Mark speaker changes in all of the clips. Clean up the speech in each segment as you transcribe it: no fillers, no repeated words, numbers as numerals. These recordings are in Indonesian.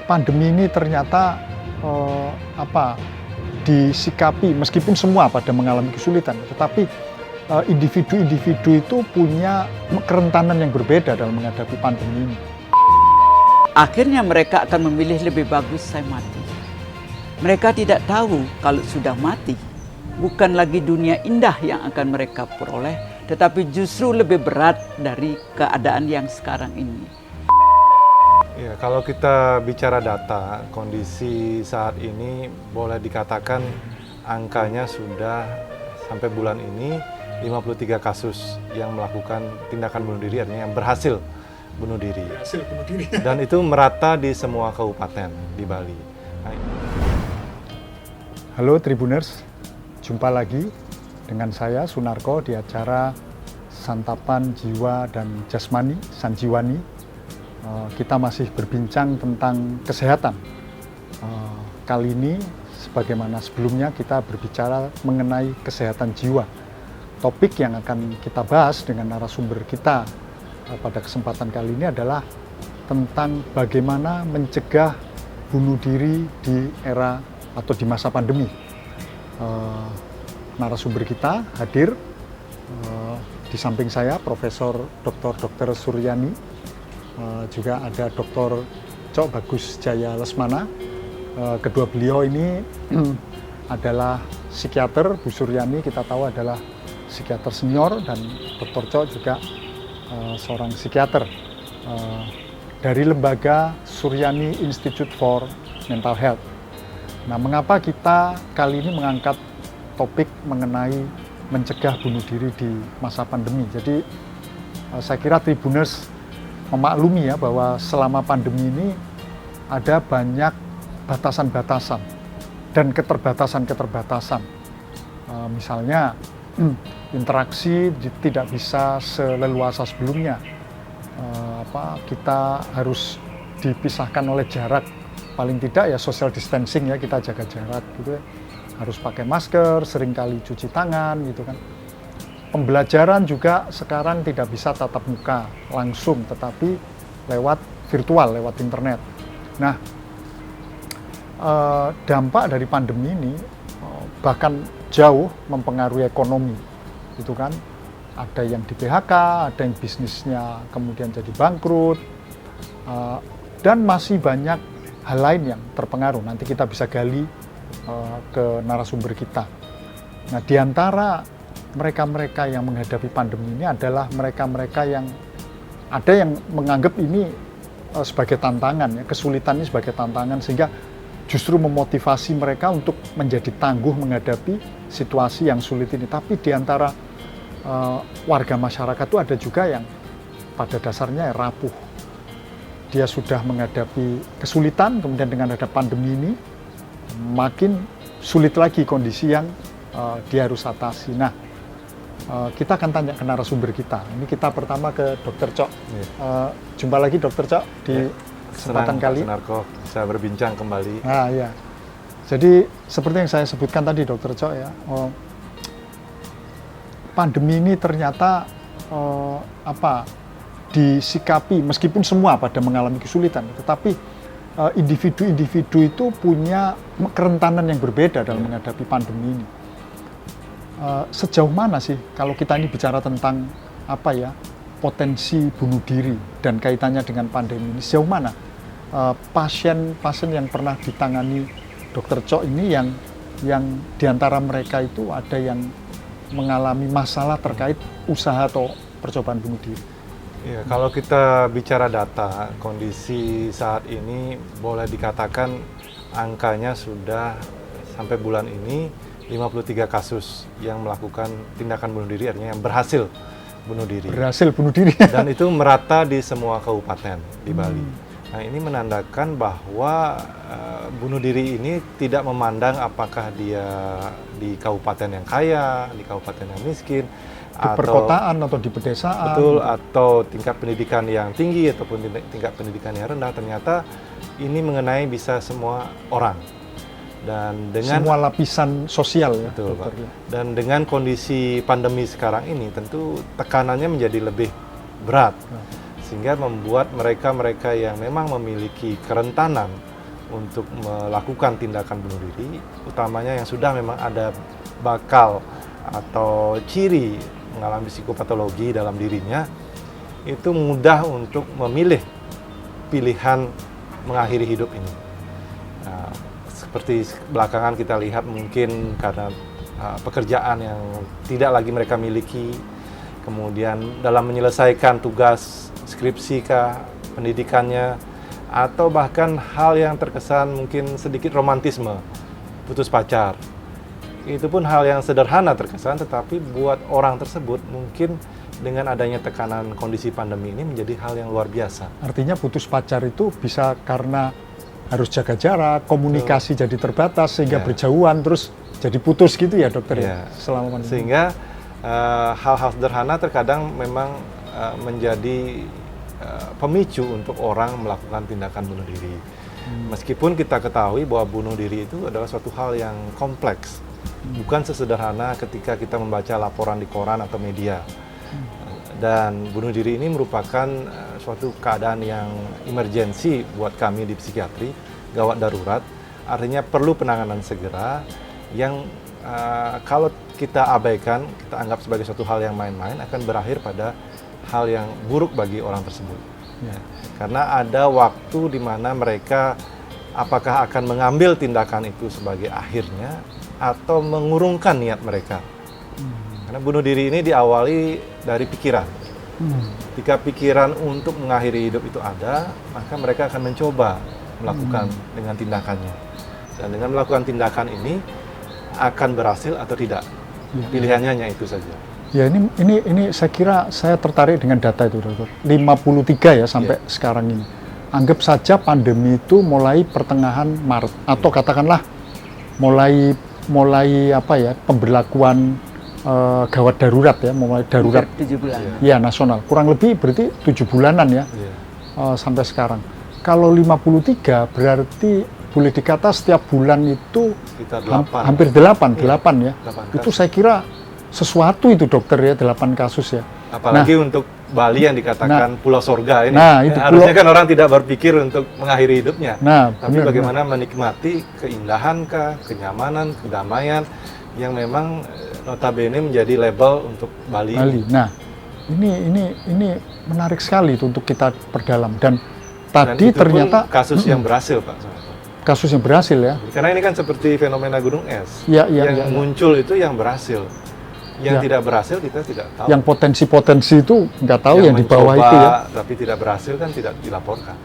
Speaker 1: pandemi ini ternyata disikapi, meskipun semua pada mengalami kesulitan, tetapi individu-individu itu punya kerentanan yang berbeda dalam menghadapi pandemi ini.
Speaker 2: Akhirnya mereka akan memilih lebih bagus saya mati. Mereka tidak tahu kalau sudah mati, bukan lagi dunia indah yang akan mereka peroleh, tetapi justru lebih berat dari keadaan yang sekarang ini.
Speaker 3: Ya, kalau kita bicara data, kondisi saat ini boleh dikatakan angkanya sudah sampai bulan ini 53 kasus yang melakukan tindakan bunuh diri, artinya yang berhasil bunuh diri. Dan itu merata di semua kabupaten di Bali.
Speaker 1: Halo Tribuners, jumpa lagi dengan saya Sunarko di acara Santapan Jiwa dan Jasmani, Sanjiwani. Kita masih berbincang tentang kesehatan. Kali ini, sebagaimana sebelumnya, kita berbicara mengenai kesehatan jiwa. Topik yang akan kita bahas dengan narasumber kita pada kesempatan kali ini adalah tentang bagaimana mencegah bunuh diri di era atau di masa pandemi. Narasumber kita hadir di samping saya, Profesor Dr. Suryani. Juga ada Dr. Cok Bagus Jaya Lesmana. Kedua beliau ini adalah psikiater. Bu Suryani kita tahu adalah psikiater senior, dan Dr. Cok juga seorang psikiater dari lembaga Suryani Institute for Mental Health. Nah, mengapa kita kali ini mengangkat topik mengenai mencegah bunuh diri di masa pandemi? Jadi saya kira Tribuners memaklumi ya bahwa selama pandemi ini ada banyak batasan-batasan dan keterbatasan-keterbatasan. Misalnya interaksi tidak bisa seleluasa sebelumnya. Kita harus dipisahkan oleh jarak, paling tidak ya social distancing ya, kita jaga jarak gitu ya. Harus pakai masker, seringkali cuci tangan gitu kan. Pembelajaran juga sekarang tidak bisa tatap muka langsung, tetapi lewat virtual, lewat internet. Nah, dampak dari pandemi ini bahkan jauh mempengaruhi ekonomi, gitu kan. Ada yang di PHK, ada yang bisnisnya kemudian jadi bangkrut, dan masih banyak hal lain yang terpengaruh. Nanti kita bisa gali ke narasumber kita. Nah, di antara mereka-mereka yang menghadapi pandemi ini adalah mereka-mereka yang ada yang menganggap ini sebagai tantangan, ya, kesulitan ini sebagai tantangan, sehingga justru memotivasi mereka untuk menjadi tangguh menghadapi situasi yang sulit ini. Tapi di antara warga masyarakat itu ada juga yang pada dasarnya rapuh. Dia sudah menghadapi kesulitan, kemudian dengan ada pandemi ini makin sulit lagi kondisi yang dia harus atasi. Nah, kita akan tanya ke narasumber kita. Ini kita pertama ke Dr. Cok. Jumpa lagi Dr. Cok di kesempatan kali.
Speaker 3: Sunarko bisa berbincang kembali.
Speaker 1: Nah, ya. Jadi seperti yang saya sebutkan tadi Dr. Cok ya, pandemi ini ternyata disikapi, meskipun semua pada mengalami kesulitan, tetapi individu-individu itu punya kerentanan yang berbeda dalam menghadapi pandemi ini. Sejauh mana sih kalau kita ini bicara tentang potensi bunuh diri dan kaitannya dengan pandemi ini, sejauh mana pasien-pasien yang pernah ditangani Dr. Cok ini yang diantara mereka itu ada yang mengalami masalah terkait usaha atau percobaan bunuh diri?
Speaker 3: Ya, kalau kita bicara data, kondisi saat ini boleh dikatakan angkanya sudah sampai bulan ini 53 kasus yang melakukan tindakan bunuh diri, artinya yang berhasil bunuh diri.
Speaker 1: Berhasil bunuh diri.
Speaker 3: Dan itu merata di semua kabupaten di Bali. Nah, ini menandakan bahwa bunuh diri ini tidak memandang apakah dia di kabupaten yang kaya, di kabupaten yang miskin,
Speaker 1: di perkotaan atau di pedesaan.
Speaker 3: Betul, atau tingkat pendidikan yang tinggi ataupun tingkat pendidikan yang rendah. Ternyata ini mengenai bisa semua orang. Dan dengan
Speaker 1: semua lapisan sosial ya,
Speaker 3: betul,
Speaker 1: dokter.
Speaker 3: Pak. Dan dengan kondisi pandemi sekarang ini tentu tekanannya menjadi lebih berat, sehingga membuat mereka-mereka yang memang memiliki kerentanan untuk melakukan tindakan bunuh diri, utamanya yang sudah memang ada bakal atau ciri mengalami psikopatologi dalam dirinya, itu mudah untuk memilih pilihan mengakhiri hidup ini. Nah, seperti belakangan kita lihat mungkin karena pekerjaan yang tidak lagi mereka miliki, kemudian dalam menyelesaikan tugas skripsi kah, pendidikannya, atau bahkan hal yang terkesan mungkin sedikit romantisme, putus pacar. Itu pun hal yang sederhana terkesan, tetapi buat orang tersebut mungkin dengan adanya tekanan kondisi pandemi ini menjadi hal yang luar biasa.
Speaker 1: Artinya putus pacar itu bisa karena harus jaga jarak, komunikasi jadi terbatas sehingga berjauhan terus jadi putus gitu ya dokter ya selama pandemi.
Speaker 3: Sehingga hal-hal sederhana terkadang memang menjadi pemicu untuk orang melakukan tindakan bunuh diri. Meskipun kita ketahui bahwa bunuh diri itu adalah suatu hal yang kompleks, bukan sesederhana ketika kita membaca laporan di koran atau media. Dan bunuh diri ini merupakan suatu keadaan yang emergensi buat kami di psikiatri, gawat darurat, artinya perlu penanganan segera yang kalau kita abaikan, kita anggap sebagai suatu hal yang main-main, akan berakhir pada hal yang buruk bagi orang tersebut. Ya. Karena ada waktu di mana mereka apakah akan mengambil tindakan itu sebagai akhirnya atau mengurungkan niat mereka. Karena bunuh diri ini diawali dari pikiran. Ketika pikiran untuk mengakhiri hidup itu ada, maka mereka akan mencoba melakukan dengan tindakannya. Dan dengan melakukan tindakan ini akan berhasil atau tidak. Pilihannya hanya itu saja.
Speaker 1: Ya ini saya kira saya tertarik dengan data itu dokter. 53 ya sampai sekarang ini. Anggap saja pandemi itu mulai pertengahan Maret atau katakanlah mulai apa ya pemberlakuan gawat darurat ya, mulai darurat
Speaker 2: 7 bulan.
Speaker 1: Ya nasional. Kurang lebih berarti 7 bulanan ya sampai sekarang. Kalau 53 berarti boleh dikata setiap bulan itu hampir 8 ya. 8 itu saya kira sesuatu itu dokter ya, 8 kasus ya.
Speaker 3: Apalagi untuk Bali yang dikatakan pulau sorga ini.
Speaker 1: Itu
Speaker 3: harusnya kan orang tidak berpikir untuk mengakhiri hidupnya. Tapi
Speaker 1: benar,
Speaker 3: bagaimana menikmati keindahan kah, kenyamanan, kedamaian yang memang notabene menjadi label untuk Bali.
Speaker 1: Nah, ini menarik sekali itu untuk kita perdalam dan tadi
Speaker 3: itu
Speaker 1: ternyata
Speaker 3: kasus yang berhasil, Pak.
Speaker 1: Kasus yang berhasil ya.
Speaker 3: Karena ini kan seperti fenomena gunung es.
Speaker 1: Yang
Speaker 3: muncul itu yang berhasil. Yang tidak berhasil kita tidak tahu.
Speaker 1: Yang potensi-potensi itu nggak tahu yang di bawah itu ya.
Speaker 3: Tapi tidak berhasil kan tidak dilaporkan.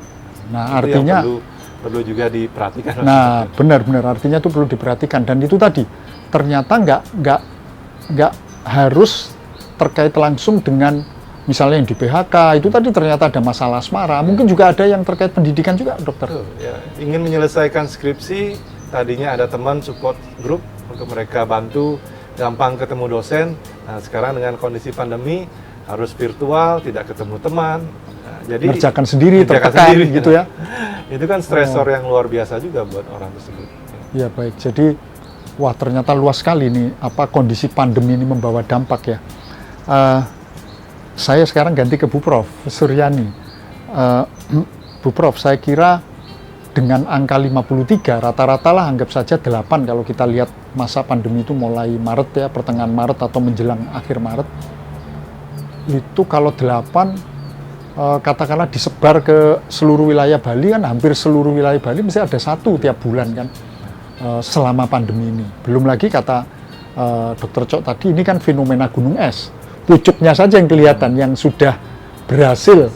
Speaker 1: Nah,
Speaker 3: itu
Speaker 1: artinya
Speaker 3: yang perlu juga diperhatikan.
Speaker 1: Nah, benar-benar artinya itu perlu diperhatikan dan itu tadi ternyata nggak harus terkait langsung dengan misalnya yang di PHK itu tadi ternyata ada masalah asmara, mungkin juga ada yang terkait pendidikan juga dokter.
Speaker 3: Ya, ingin menyelesaikan skripsi, tadinya ada teman support group untuk mereka bantu, gampang ketemu dosen. Nah, sekarang dengan kondisi pandemi harus virtual, tidak ketemu teman. Nah, jadi
Speaker 1: ngerjakan sendiri, tertekan gitu ya.
Speaker 3: Itu kan stresor yang luar biasa juga buat orang tersebut.
Speaker 1: Ya baik, jadi wah ternyata luas sekali nih apa kondisi pandemi ini membawa dampak ya. Saya sekarang ganti ke Bu Prof. Suryani. Bu Prof, saya kira dengan angka 53, rata-rata lah anggap saja 8 kalau kita lihat masa pandemi itu mulai Maret ya, pertengahan Maret atau menjelang akhir Maret. Itu kalau 8, katakanlah disebar ke seluruh wilayah Bali kan, hampir seluruh wilayah Bali mesti ada 1 tiap bulan kan, selama pandemi ini. Belum lagi kata Dr. Cok tadi, ini kan fenomena gunung es. Pucuknya saja yang kelihatan, yang sudah berhasil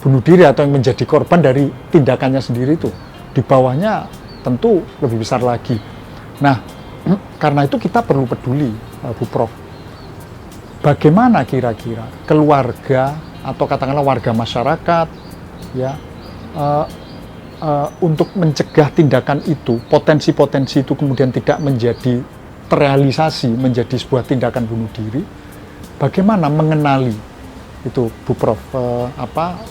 Speaker 1: bunuh diri atau yang menjadi korban dari tindakannya sendiri itu. Di bawahnya tentu lebih besar lagi. Nah, karena itu kita perlu peduli, Bu Prof. Bagaimana kira-kira keluarga atau katakanlah warga masyarakat ya untuk mencegah tindakan itu, potensi-potensi itu kemudian tidak menjadi terrealisasi menjadi sebuah tindakan bunuh diri. Bagaimana mengenali itu Bu Prof,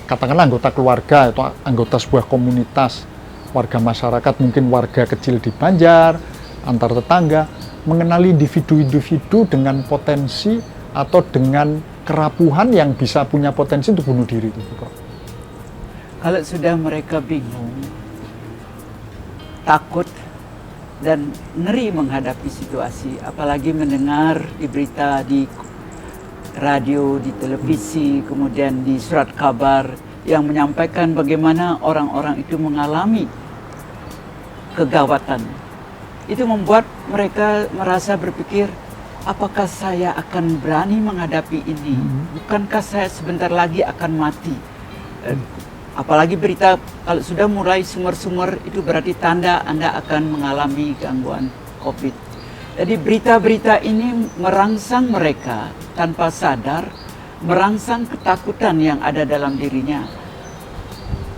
Speaker 1: katakanlah anggota keluarga atau anggota sebuah komunitas, warga masyarakat, mungkin warga kecil di Banjar, antar tetangga, mengenali individu-individu dengan potensi atau dengan kerapuhan yang bisa punya potensi untuk bunuh diri itu, Bu Prof.
Speaker 2: Kalau sudah mereka bingung, takut dan ngeri menghadapi situasi, apalagi mendengar di berita, di radio, di televisi, kemudian di surat kabar yang menyampaikan bagaimana orang-orang itu mengalami kegawatan. Itu membuat mereka merasa berpikir, apakah saya akan berani menghadapi ini? Bukankah saya sebentar lagi akan mati? Apalagi berita kalau sudah mulai sumber-sumber itu berarti tanda Anda akan mengalami gangguan COVID. Jadi berita-berita ini merangsang mereka tanpa sadar, merangsang ketakutan yang ada dalam dirinya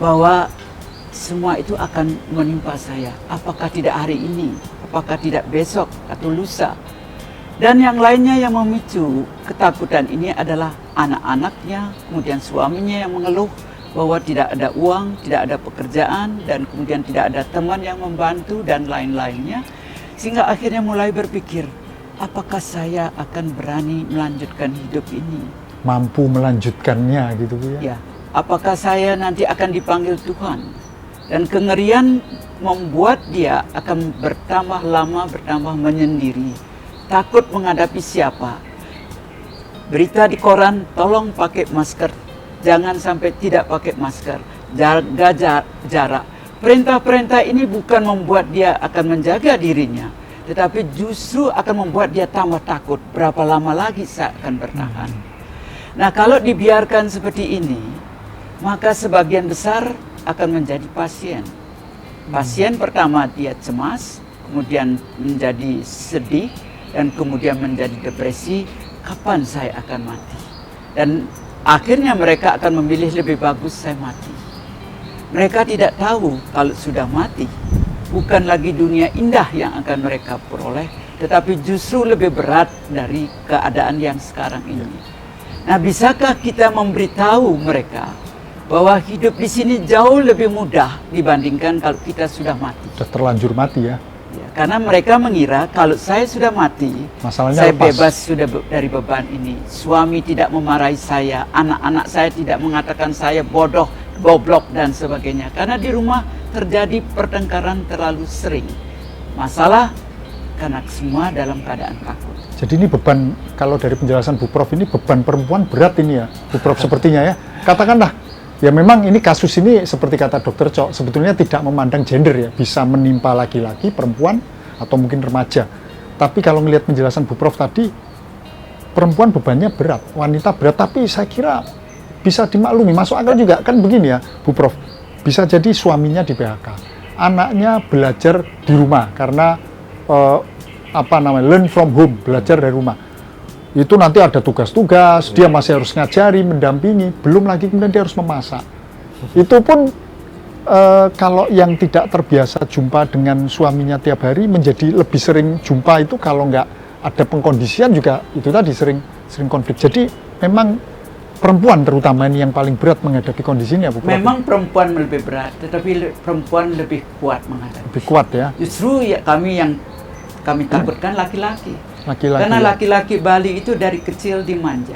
Speaker 2: bahwa semua itu akan menimpa saya. Apakah tidak hari ini? Apakah tidak besok atau lusa? Dan yang lainnya yang memicu ketakutan ini adalah anak-anaknya, kemudian suaminya yang mengeluh bahwa tidak ada uang, tidak ada pekerjaan, dan kemudian tidak ada teman yang membantu, dan lain-lainnya. Sehingga akhirnya mulai berpikir, apakah saya akan berani melanjutkan hidup ini?
Speaker 1: Mampu melanjutkannya gitu Bu ya?
Speaker 2: Ya, apakah saya nanti akan dipanggil Tuhan? Dan kengerian membuat dia akan bertambah lama, bertambah menyendiri. Takut menghadapi siapa. Berita di koran, tolong pakai masker. Jangan sampai tidak pakai masker, jaga jarak. Perintah-perintah ini bukan membuat dia akan menjaga dirinya, tetapi justru akan membuat dia tambah takut. Berapa lama lagi saya akan bertahan? Nah, kalau dibiarkan seperti ini, maka sebagian besar akan menjadi pasien. Pasien pertama dia cemas, kemudian menjadi sedih, dan kemudian menjadi depresi. Kapan saya akan mati? Dan akhirnya mereka akan memilih lebih bagus saya mati. Mereka tidak tahu kalau sudah mati, bukan lagi dunia indah yang akan mereka peroleh, tetapi justru lebih berat dari keadaan yang sekarang ini. Nah, bisakah kita memberitahu mereka bahwa hidup di sini jauh lebih mudah dibandingkan kalau kita sudah mati?
Speaker 1: Sudah terlanjur mati ya?
Speaker 2: Karena mereka mengira kalau saya sudah mati,
Speaker 1: masalahnya
Speaker 2: saya
Speaker 1: lepas.
Speaker 2: bebas sudah dari beban ini. Suami tidak memarahi saya, anak-anak saya tidak mengatakan saya bodoh, goblok, dan sebagainya. Karena di rumah terjadi pertengkaran terlalu sering. Masalah karena semua dalam keadaan takut.
Speaker 1: Jadi ini beban, kalau dari penjelasan Bu Prof ini beban perempuan berat ini ya, Bu Prof sepertinya ya. Katakanlah, ya memang ini kasus ini seperti kata Dokter Cok, sebetulnya tidak memandang gender ya, bisa menimpa laki-laki, perempuan, atau mungkin remaja. Tapi kalau melihat penjelasan Bu Prof tadi, perempuan bebannya berat, wanita berat, tapi saya kira bisa dimaklumi, masuk akal juga. Kan begini ya Bu Prof, bisa jadi suaminya di PHK, anaknya belajar di rumah karena learn from home, belajar dari rumah. Itu nanti ada tugas-tugas, dia masih harus ngajari, mendampingi, belum lagi kemudian dia harus memasak. Itu pun kalau yang tidak terbiasa jumpa dengan suaminya tiap hari, menjadi lebih sering jumpa itu kalau nggak ada pengkondisian juga, itu tadi sering konflik. Jadi memang perempuan terutama ini yang paling berat menghadapi kondisinya, Bu Prof.
Speaker 2: Memang perempuan lebih berat, tetapi perempuan lebih kuat menghadapi.
Speaker 1: Lebih kuat ya?
Speaker 2: Justru ya kami takutkan laki-laki. Karena
Speaker 1: ya.
Speaker 2: laki-laki Bali itu dari kecil dimanja.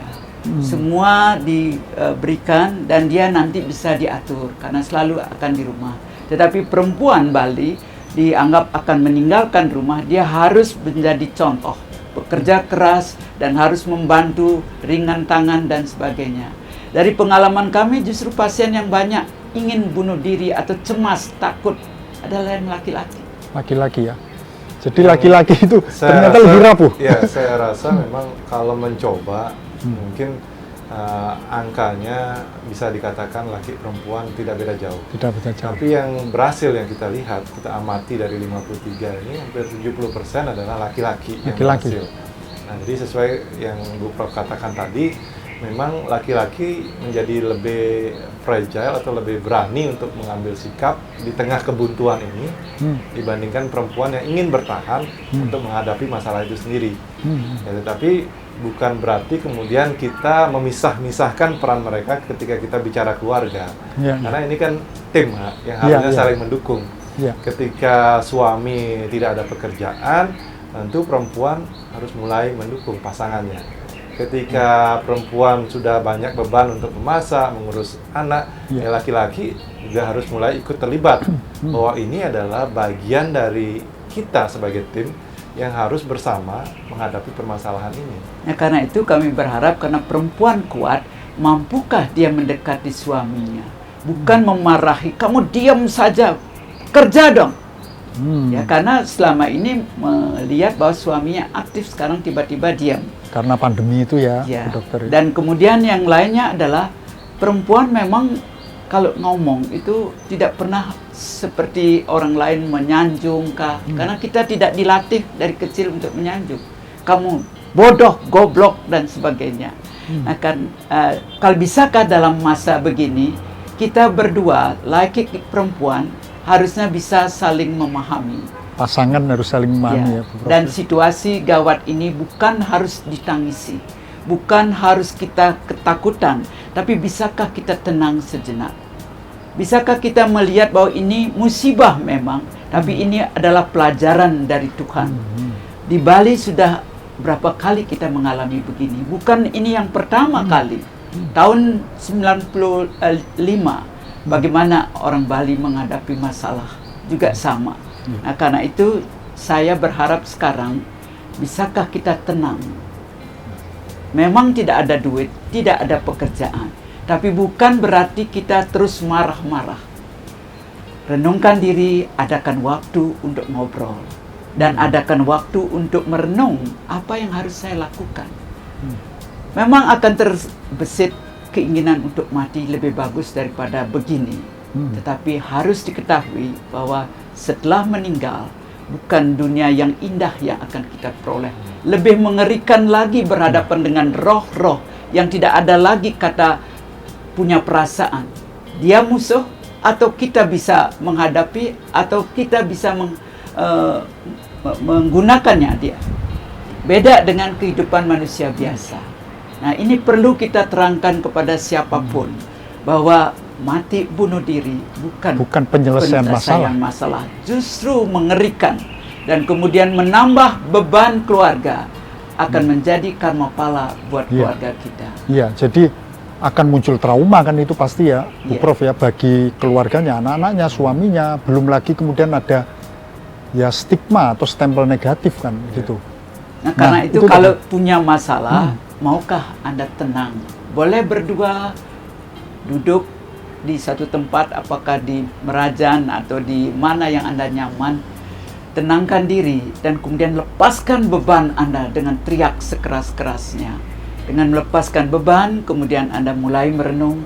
Speaker 2: Semua diberikan dan dia nanti bisa diatur karena selalu akan di rumah. Tetapi perempuan Bali dianggap akan meninggalkan rumah, dia harus menjadi contoh, bekerja keras dan harus membantu, ringan tangan dan sebagainya. Dari pengalaman kami justru pasien yang banyak ingin bunuh diri atau cemas, takut adalah yang laki-laki.
Speaker 1: Laki-laki ya. Jadi laki-laki itu ternyata lebih rapuh.
Speaker 3: Ya, saya rasa memang kalau mencoba mungkin angkanya bisa dikatakan laki perempuan tidak beda jauh.
Speaker 1: Tidak beda jauh.
Speaker 3: Tapi yang berhasil yang kita lihat, kita amati dari 53 ini hampir 70% adalah laki-laki yang berhasil. Nah, jadi sesuai yang Bu Prof katakan tadi, memang laki-laki menjadi lebih fragile atau lebih berani untuk mengambil sikap di tengah kebuntuan ini dibandingkan perempuan yang ingin bertahan untuk menghadapi masalah itu sendiri. Ya, tetapi bukan berarti kemudian kita memisah-misahkan peran mereka ketika kita bicara keluarga. Karena ini kan tim yang harusnya saling mendukung. Ketika suami tidak ada pekerjaan, tentu perempuan harus mulai mendukung pasangannya. Ketika perempuan sudah banyak beban untuk memasak, mengurus anak, ya laki-laki juga harus mulai ikut terlibat bahwa ini adalah bagian dari kita sebagai tim yang harus bersama menghadapi permasalahan ini.
Speaker 2: Nah, karena itu kami berharap karena perempuan kuat, mampukah dia mendekati suaminya, bukan memarahi, kamu diam saja, kerja dong. Ya, karena selama ini melihat bahwa suaminya aktif, sekarang tiba-tiba diam.
Speaker 1: Karena pandemi itu ya,
Speaker 2: Ya.
Speaker 1: Bu Dokter.
Speaker 2: Dan kemudian yang lainnya adalah perempuan memang kalau ngomong itu tidak pernah seperti orang lain menyanjung kah? Karena kita tidak dilatih dari kecil untuk menyanjung. Kamu bodoh, goblok dan sebagainya. Nah, kan kalau bisakah dalam masa begini kita berdua laki perempuan harusnya bisa saling memahami.
Speaker 1: Pasangan harus saling memahami ya, Bu Prof.
Speaker 2: Dan situasi gawat ini bukan harus ditangisi, bukan harus kita ketakutan, tapi bisakah kita tenang sejenak? Bisakah kita melihat bahwa ini musibah memang, tapi ini adalah pelajaran dari Tuhan. Di Bali sudah berapa kali kita mengalami begini, bukan ini yang pertama kali. Tahun 95 bagaimana orang Bali menghadapi masalah juga sama. Nah, karena itu saya berharap sekarang bisakah kita tenang. Memang tidak ada duit, tidak ada pekerjaan, tapi bukan berarti kita terus marah-marah. Renungkan diri, adakan waktu untuk ngobrol dan adakan waktu untuk merenung apa yang harus saya lakukan. Memang akan terbesit keinginan untuk mati lebih bagus daripada begini. Tetapi harus diketahui bahwa setelah meninggal, bukan dunia yang indah yang akan kita peroleh. Lebih mengerikan lagi berhadapan dengan roh-roh yang tidak ada lagi kata punya perasaan. Dia musuh atau kita bisa menghadapi atau kita bisa menggunakannya dia. Beda dengan kehidupan manusia biasa. Nah, ini perlu kita terangkan kepada siapapun bahwa mati bunuh diri bukan
Speaker 1: penyelesaian
Speaker 2: masalah, justru mengerikan dan kemudian menambah beban keluarga, akan menjadi karma pala buat keluarga kita.
Speaker 1: Iya, jadi akan muncul trauma kan itu pasti ya, Bu Prof ya, bagi keluarganya, anak-anaknya, suaminya, belum lagi kemudian ada ya stigma atau stempel negatif kan gitu.
Speaker 2: Nah, karena itu kalau punya masalah, maukah Anda tenang? Boleh berdua duduk di satu tempat, apakah di Merajan atau di mana yang Anda nyaman. Tenangkan diri dan kemudian lepaskan beban Anda dengan teriak sekeras-kerasnya. Dengan melepaskan beban, kemudian Anda mulai merenung,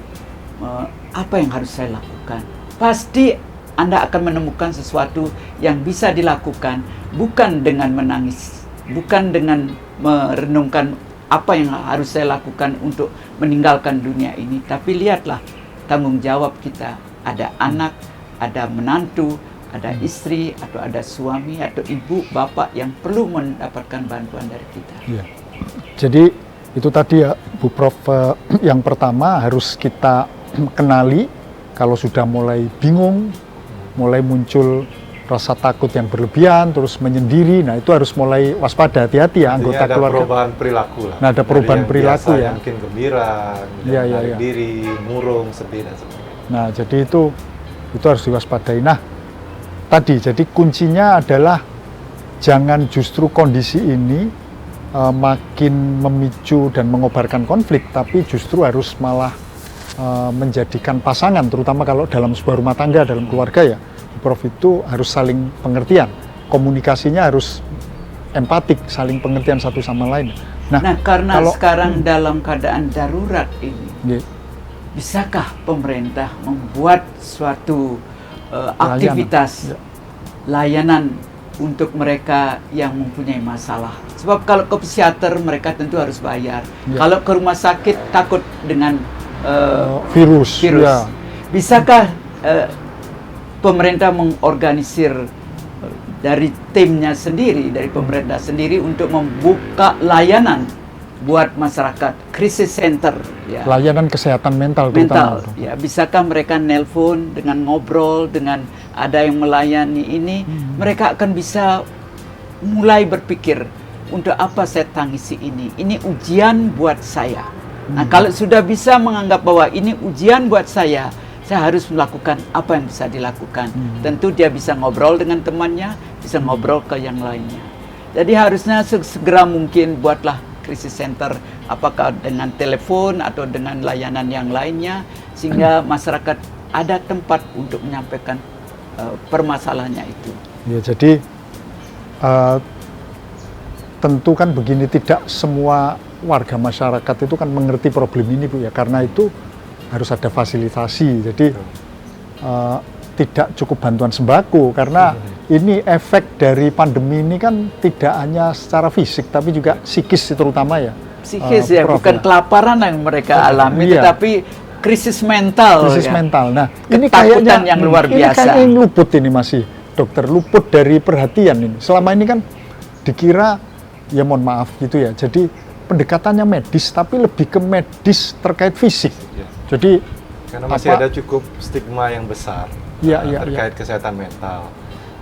Speaker 2: apa yang harus saya lakukan. Pasti Anda akan menemukan sesuatu yang bisa dilakukan, bukan dengan menangis, bukan dengan merenungkan apa yang harus saya lakukan untuk meninggalkan dunia ini. Tapi lihatlah tanggung jawab kita. Ada anak, ada menantu, ada istri, atau ada suami, atau ibu, bapak yang perlu mendapatkan bantuan dari kita.
Speaker 1: Ya. Jadi itu tadi ya, Bu Prof, yang pertama harus kita kenali kalau sudah mulai bingung, mulai muncul rasa takut yang berlebihan, terus menyendiri. Nah, itu harus mulai waspada, hati-hati ya anggota
Speaker 3: ada
Speaker 1: keluarga.
Speaker 3: Ada perubahan perilaku lah.
Speaker 1: Nah, ada perubahan perilaku ya.
Speaker 3: Mungkin gembira, menarik diri, murung, sedih dan sebagainya.
Speaker 1: Nah, jadi itu harus diwaspadai. Nah, tadi jadi kuncinya adalah jangan justru kondisi ini makin memicu dan mengobarkan konflik, tapi justru harus malah menjadikan pasangan, terutama kalau dalam sebuah rumah tangga, dalam keluarga ya, Prof, itu harus saling pengertian, komunikasinya harus empatik, saling pengertian satu sama lain.
Speaker 2: Nah karena sekarang dalam keadaan darurat ini, bisakah pemerintah membuat suatu aktivitas layanan untuk mereka yang mempunyai masalah? Sebab kalau ke psikiater mereka tentu harus bayar. Kalau ke rumah sakit takut dengan
Speaker 1: virus. Ya.
Speaker 2: Bisakah pemerintah mengorganisir dari timnya sendiri, dari pemerintah sendiri untuk membuka layanan buat masyarakat, krisis center, ya.
Speaker 1: Layanan kesehatan mental.
Speaker 2: Ya, bisakah mereka nelpon dengan ngobrol, dengan ada yang melayani ini, mereka akan bisa mulai berpikir, untuk apa saya tangisi ini ujian buat saya. Nah, kalau sudah bisa menganggap bahwa ini ujian buat saya, saya harus melakukan apa yang bisa dilakukan. Tentu dia bisa ngobrol dengan temannya, bisa ngobrol ke yang lainnya. Jadi harusnya segera mungkin buatlah krisis center, apakah dengan telepon atau dengan layanan yang lainnya, sehingga masyarakat ada tempat untuk menyampaikan permasalahannya itu.
Speaker 1: Ya, jadi tentu kan begini, tidak semua warga masyarakat itu kan mengerti problem ini, Bu, ya. Karena itu harus ada fasilitasi. Jadi tidak cukup bantuan sembako, karena ini efek dari pandemi ini kan tidak hanya secara fisik tapi juga psikis terutama ya.
Speaker 2: Psikis ya,
Speaker 1: Prof,
Speaker 2: bukan
Speaker 1: ya.
Speaker 2: kelaparan yang mereka alami,
Speaker 1: Iya.
Speaker 2: tetapi krisis mental.
Speaker 1: Krisis
Speaker 2: ya.
Speaker 1: mental. Nah, ini
Speaker 2: Ketakutan
Speaker 1: kayaknya
Speaker 2: yang luar
Speaker 1: ini
Speaker 2: biasa.
Speaker 1: kayaknya luput ini masih, dokter, luput dari perhatian ini. Selama ini kan dikira, ya mohon maaf gitu ya, jadi pendekatannya medis tapi lebih ke medis terkait fisik.
Speaker 3: Ya.
Speaker 1: Jadi
Speaker 3: Karena masih ada cukup stigma yang besar terkait kesehatan mental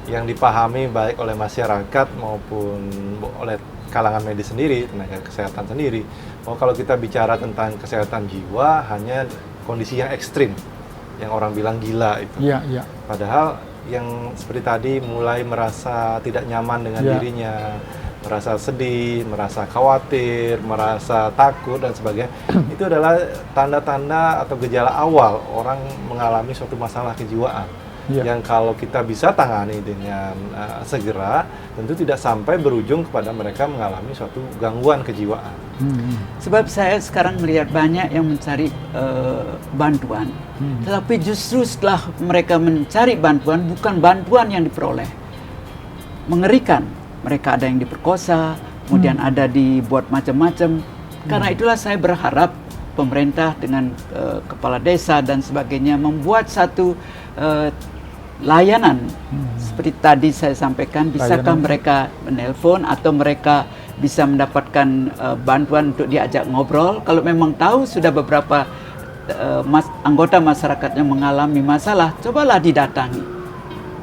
Speaker 3: yang dipahami baik oleh masyarakat maupun oleh kalangan medis sendiri, tenaga kesehatan sendiri. Kalau kita bicara tentang kesehatan jiwa, hanya kondisi yang ekstrim, yang orang bilang gila itu.
Speaker 1: Iya.
Speaker 3: Padahal yang seperti tadi mulai merasa tidak nyaman dengan dirinya, merasa sedih, merasa khawatir, merasa takut dan sebagainya, itu adalah tanda-tanda atau gejala awal orang mengalami suatu masalah kejiwaan. Yang kalau kita bisa tangani dengan segera, tentu tidak sampai berujung kepada mereka mengalami suatu gangguan kejiwaan.
Speaker 2: Sebab saya sekarang melihat banyak yang mencari bantuan, tetapi justru setelah mereka mencari bantuan, bukan bantuan yang diperoleh. Mengerikan, mereka ada yang diperkosa, kemudian ada dibuat macam-macam. Karena itulah saya berharap pemerintah dengan kepala desa dan sebagainya membuat satu layanan seperti tadi saya sampaikan. Bisakah mereka menelpon atau mereka bisa mendapatkan bantuan untuk diajak ngobrol? Kalau memang tahu sudah beberapa anggota masyarakatnya mengalami masalah, cobalah didatangi.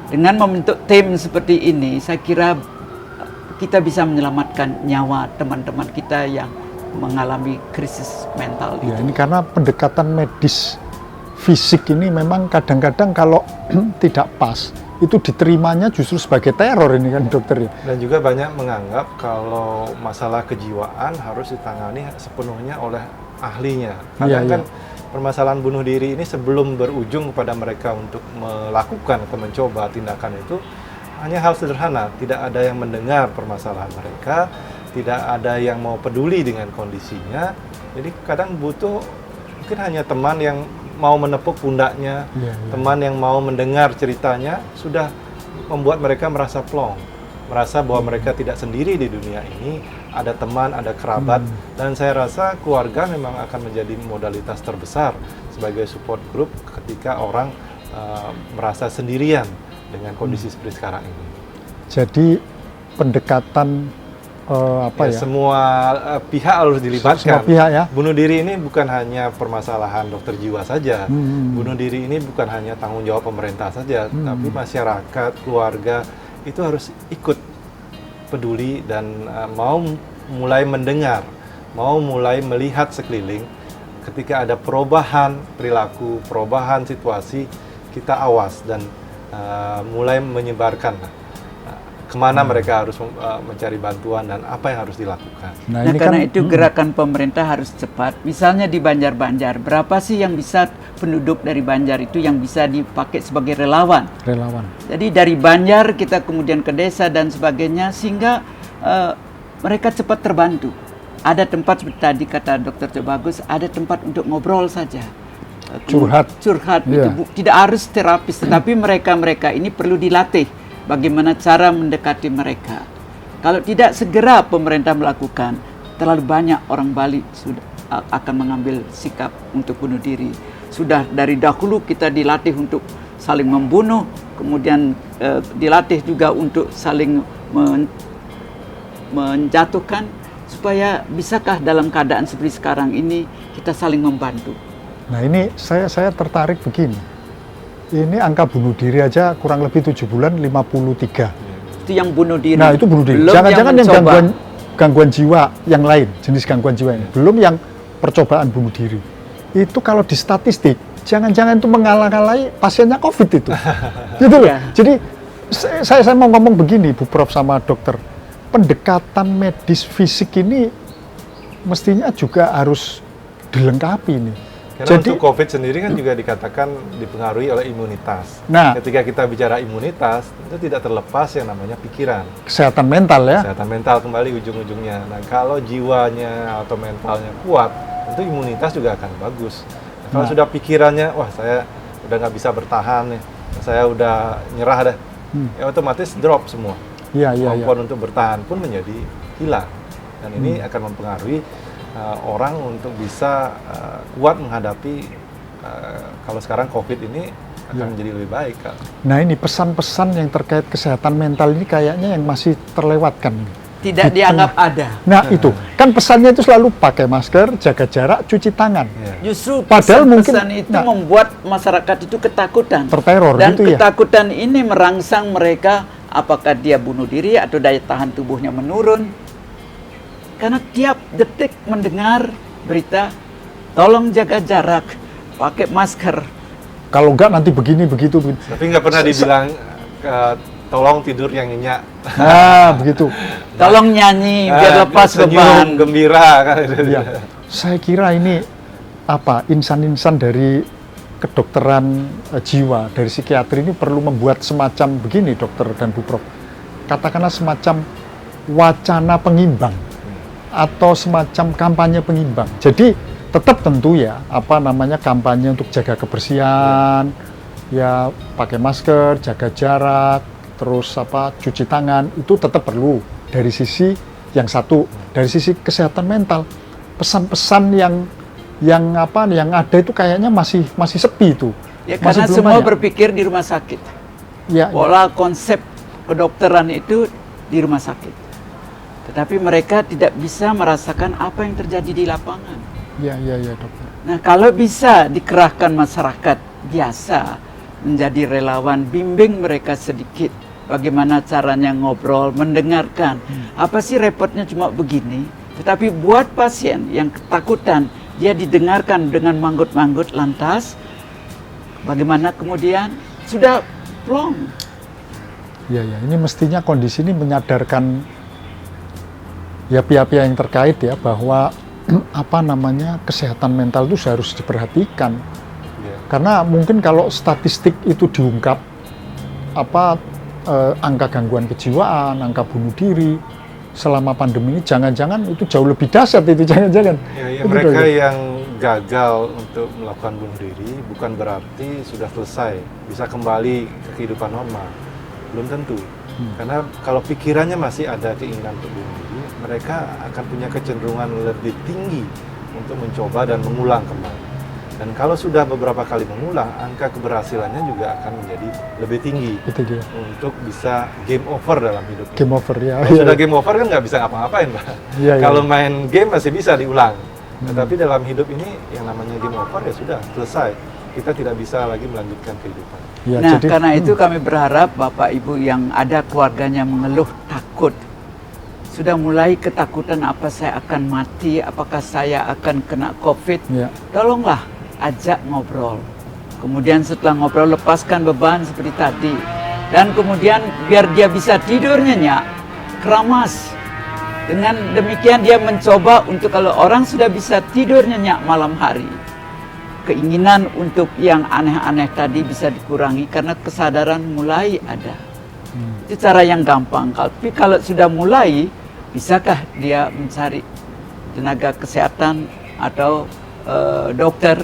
Speaker 2: Dengan membentuk tim seperti ini, saya kira kita bisa menyelamatkan nyawa teman-teman kita yang mengalami krisis mental itu.
Speaker 1: Ya, ini karena pendekatan medis fisik ini memang kadang-kadang kalau tidak pas, itu diterimanya justru sebagai teror ini kan, dokter ya.
Speaker 3: Dan juga banyak menganggap kalau masalah kejiwaan harus ditangani sepenuhnya oleh ahlinya. Kadang kan permasalahan bunuh diri ini sebelum berujung kepada mereka untuk melakukan atau mencoba tindakan itu hanya hal sederhana, tidak ada yang mendengar permasalahan mereka, tidak ada yang mau peduli dengan kondisinya. Jadi kadang butuh mungkin hanya teman yang mau menepuk pundaknya, teman yang mau mendengar ceritanya, sudah membuat mereka merasa plong, merasa bahwa mereka tidak sendiri di dunia ini, ada teman, ada kerabat, dan saya rasa keluarga memang akan menjadi modalitas terbesar sebagai support group ketika orang merasa sendirian dengan kondisi seperti sekarang ini. Jadi
Speaker 1: pendekatan
Speaker 3: semua pihak harus dilibatkan.
Speaker 1: Semua pihak ya.
Speaker 3: Bunuh diri ini bukan hanya permasalahan dokter jiwa saja. Bunuh diri ini bukan hanya tanggung jawab pemerintah saja, tapi masyarakat, keluarga itu harus ikut peduli dan mau mulai mendengar, mau mulai melihat sekeliling. Ketika ada perubahan perilaku, perubahan situasi, kita awas dan mulai menyebarkan kemana mereka harus mencari bantuan dan apa yang harus dilakukan.
Speaker 2: Nah ini karena itu gerakan pemerintah harus cepat. Misalnya di Banjar-Banjar, berapa sih yang bisa penduduk dari Banjar itu yang bisa dipakai sebagai relawan? Jadi dari Banjar kita kemudian ke desa dan sebagainya, sehingga mereka cepat terbantu. Ada tempat seperti tadi kata Dr. Cobagus, ada tempat untuk ngobrol saja. Curhat itu tidak harus terapis, tetapi mereka ini perlu dilatih bagaimana cara mendekati mereka. Kalau tidak segera pemerintah melakukan, terlalu banyak orang Bali sudah akan mengambil sikap untuk bunuh diri. Sudah dari dahulu kita dilatih untuk saling membunuh, kemudian dilatih juga untuk saling menjatuhkan, supaya bisakah dalam keadaan seperti sekarang ini kita saling membantu.
Speaker 1: Nah ini saya tertarik begini. Ini angka bunuh diri aja kurang lebih 7 bulan 53.
Speaker 2: Itu yang bunuh diri.
Speaker 1: Nah itu bunuh diri. Jangan-jangan yang gangguan jiwa yang lain, jenis gangguan jiwa ini. Belum yang percobaan bunuh diri. Itu kalau di statistik jangan-jangan itu mengalah-alahi pasiennya COVID itu. Gitu loh.
Speaker 2: Ya.
Speaker 1: Jadi saya mau ngomong begini, Bu Prof sama dokter. Pendekatan medis fisik ini mestinya juga harus dilengkapi nih.
Speaker 3: Karena untuk COVID sendiri kan juga dikatakan dipengaruhi oleh imunitas.
Speaker 1: Nah,
Speaker 3: ketika kita bicara imunitas, itu tidak terlepas yang namanya pikiran.
Speaker 1: Kesehatan mental ya.
Speaker 3: Kesehatan mental kembali ujung-ujungnya. Nah, kalau jiwanya atau mentalnya kuat, itu imunitas juga akan bagus. Nah, kalau sudah pikirannya, wah saya udah nggak bisa bertahan nih, saya udah nyerah dah, ya otomatis drop semua. Kemampuan untuk bertahan pun menjadi hilang. Dan ini akan mempengaruhi orang untuk bisa kuat menghadapi kalau sekarang COVID ini akan menjadi lebih baik, Kak.
Speaker 1: Nah, ini pesan-pesan yang terkait kesehatan mental ini kayaknya yang masih terlewatkan.
Speaker 2: Tidak dianggap ada.
Speaker 1: Nah, itu kan pesannya itu selalu pakai masker, jaga jarak, cuci tangan.
Speaker 2: Justru
Speaker 1: Padahal
Speaker 2: pesan itu membuat masyarakat itu ketakutan.
Speaker 1: Terteror
Speaker 2: dan
Speaker 1: gitu ya.
Speaker 2: ketakutan ini merangsang mereka, apakah dia bunuh diri atau daya tahan tubuhnya menurun. Karena tiap detik mendengar berita, tolong jaga jarak, pakai masker.
Speaker 1: Kalau enggak nanti begini, begitu.
Speaker 3: Tapi nggak pernah dibilang, tolong tidur yang nyenyak.
Speaker 1: Nah, begitu.
Speaker 2: Tolong nyanyi, biar lepas beban.
Speaker 3: Senyum, gembira. Kan.
Speaker 1: Ya. Saya kira ini insan-insan dari kedokteran jiwa, dari psikiatri ini perlu membuat semacam begini, dokter dan Bu Prof. Katakanlah semacam wacana pengimbang. Atau semacam kampanye pengimbang. Jadi tetap tentu ya, kampanye untuk jaga kebersihan, ya pakai masker, jaga jarak, terus cuci tangan, itu tetap perlu dari sisi yang satu, dari sisi kesehatan mental. Pesan-pesan yang ada itu kayaknya masih sepi itu.
Speaker 2: Ya, karena semua berpikir di rumah sakit.
Speaker 1: Ya,
Speaker 2: pola konsep kedokteran itu di rumah sakit. Tetapi mereka tidak bisa merasakan apa yang terjadi di lapangan.
Speaker 1: Iya, dokter.
Speaker 2: Nah, kalau bisa dikerahkan masyarakat biasa menjadi relawan, bimbing mereka sedikit. Bagaimana caranya ngobrol, mendengarkan. Apa sih repotnya cuma begini? Tetapi buat pasien yang ketakutan, dia didengarkan dengan manggut-manggut lantas. Bagaimana kemudian sudah plong.
Speaker 1: Iya, ini mestinya kondisi ini menyadarkan ya pihak-pihak yang terkait ya bahwa kesehatan mental itu harus diperhatikan. Karena mungkin kalau statistik itu diungkap angka gangguan kejiwaan, angka bunuh diri selama pandemi ini jangan-jangan itu jauh lebih dahsyat itu jangan-jangan.
Speaker 3: Ya, mereka yang gagal untuk melakukan bunuh diri bukan berarti sudah selesai bisa kembali ke kehidupan normal. Belum tentu. Karena kalau pikirannya masih ada keinginan untuk bunuh diri, mereka akan punya kecenderungan lebih tinggi untuk mencoba dan mengulang kembali. Dan kalau sudah beberapa kali mengulang, angka keberhasilannya juga akan menjadi lebih tinggi untuk bisa game over dalam hidup.
Speaker 1: Game over ya.
Speaker 3: Kalau sudah game over kan nggak bisa ngapa-ngapain, Pak. Kalau main game masih bisa diulang. Tetapi dalam hidup ini yang namanya game over ya sudah selesai. Kita tidak bisa lagi melanjutkan kehidupan.
Speaker 2: Ya, nah, karena itu kami berharap Bapak Ibu yang ada keluarganya mengeluh takut, sudah mulai ketakutan apa saya akan mati, apakah saya akan kena COVID, tolonglah ajak ngobrol. Kemudian setelah ngobrol lepaskan beban seperti tadi. Dan kemudian biar dia bisa tidur nyenyak, keramas. Dengan demikian dia mencoba untuk kalau orang sudah bisa tidur nyenyak malam hari, keinginan untuk yang aneh-aneh tadi bisa dikurangi karena kesadaran mulai ada. Itu cara yang gampang. Tapi kalau sudah mulai, bisakah dia mencari tenaga kesehatan atau dokter?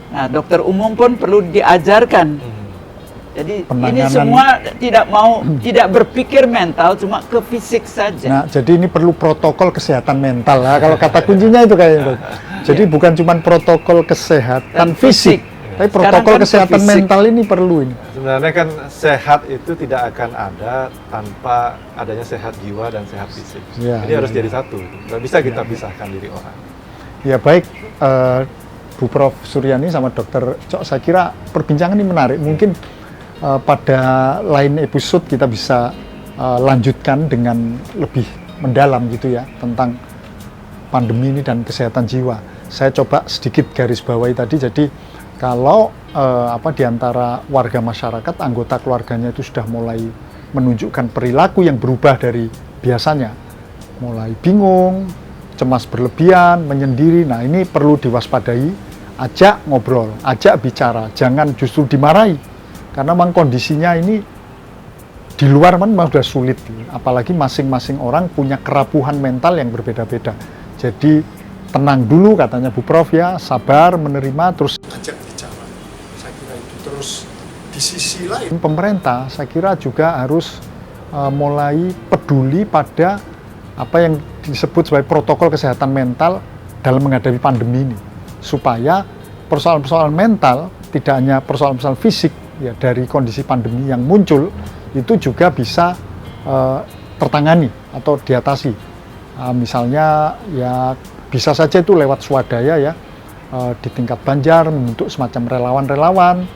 Speaker 2: Nah, dokter umum pun perlu diajarkan. Jadi ini semua tidak berpikir mental, cuma ke fisik saja.
Speaker 1: Nah, jadi ini perlu protokol kesehatan mental. Nah, kalau kata kuncinya itu kayaknya. Jadi bukan cuma protokol kesehatan fisik, tapi protokol kesehatan mental ini perlu ini.
Speaker 3: Sebenarnya kan sehat itu tidak akan ada tanpa adanya sehat jiwa dan sehat fisik. Jadi harus jadi satu. Nggak bisa kita pisahkan diri orang.
Speaker 1: Ya baik, Bu Prof Suryani sama Dr. Cok, saya kira perbincangan ini menarik. Mungkin pada lain episode kita bisa lanjutkan dengan lebih mendalam gitu ya tentang pandemi ini dan kesehatan jiwa. Saya coba sedikit garis bawahi tadi, jadi Kalau di antara warga masyarakat, anggota keluarganya itu sudah mulai menunjukkan perilaku yang berubah dari biasanya, mulai bingung, cemas berlebihan, menyendiri. Nah, ini perlu diwaspadai, ajak ngobrol, ajak bicara, jangan justru dimarahi. Karena memang kondisinya ini di luar memang sudah sulit, apalagi masing-masing orang punya kerapuhan mental yang berbeda-beda. Jadi tenang dulu katanya Bu Prof ya, sabar, menerima, terus ajak bicara. Saya kira itu. Terus di sisi lain pemerintah saya kira juga harus mulai peduli pada apa yang disebut sebagai protokol kesehatan mental dalam menghadapi pandemi ini, supaya persoalan-persoalan mental tidak hanya persoalan-persoalan fisik ya dari kondisi pandemi yang muncul itu juga bisa tertangani atau diatasi. Misalnya ya bisa saja itu lewat swadaya ya, di tingkat Banjar membentuk semacam relawan-relawan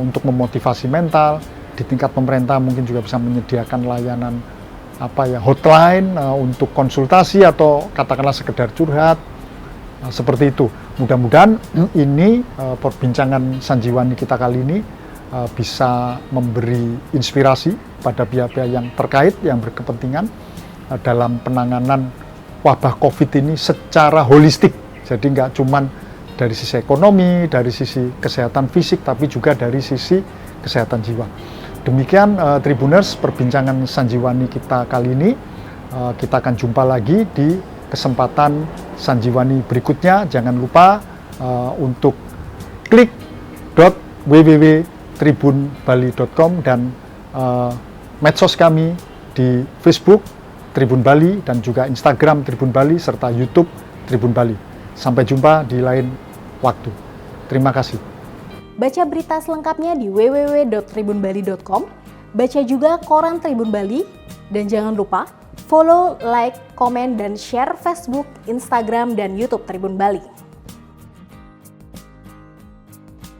Speaker 1: untuk memotivasi mental. Di tingkat pemerintah mungkin juga bisa menyediakan layanan hotline untuk konsultasi atau katakanlah sekedar curhat, seperti itu. Mudah-mudahan ini perbincangan Sanjiwani kita kali ini bisa memberi inspirasi pada pihak-pihak yang terkait, yang berkepentingan dalam penanganan wabah COVID ini secara holistik. Jadi nggak cuman dari sisi ekonomi, dari sisi kesehatan fisik, tapi juga dari sisi kesehatan jiwa. Demikian Tribuners, perbincangan Sanjiwani kita kali ini. Kita akan jumpa lagi di kesempatan Sanjiwani berikutnya. Jangan lupa untuk klik www.tribunbali.com dan medsos kami di Facebook Tribun Bali dan juga Instagram Tribun Bali serta YouTube Tribun Bali. Sampai jumpa di lain waktu. Terima kasih.
Speaker 4: Baca berita selengkapnya di www.tribunbali.com. Baca juga koran Tribun Bali dan jangan lupa follow, like, komen, dan share Facebook, Instagram, dan YouTube Tribun Bali.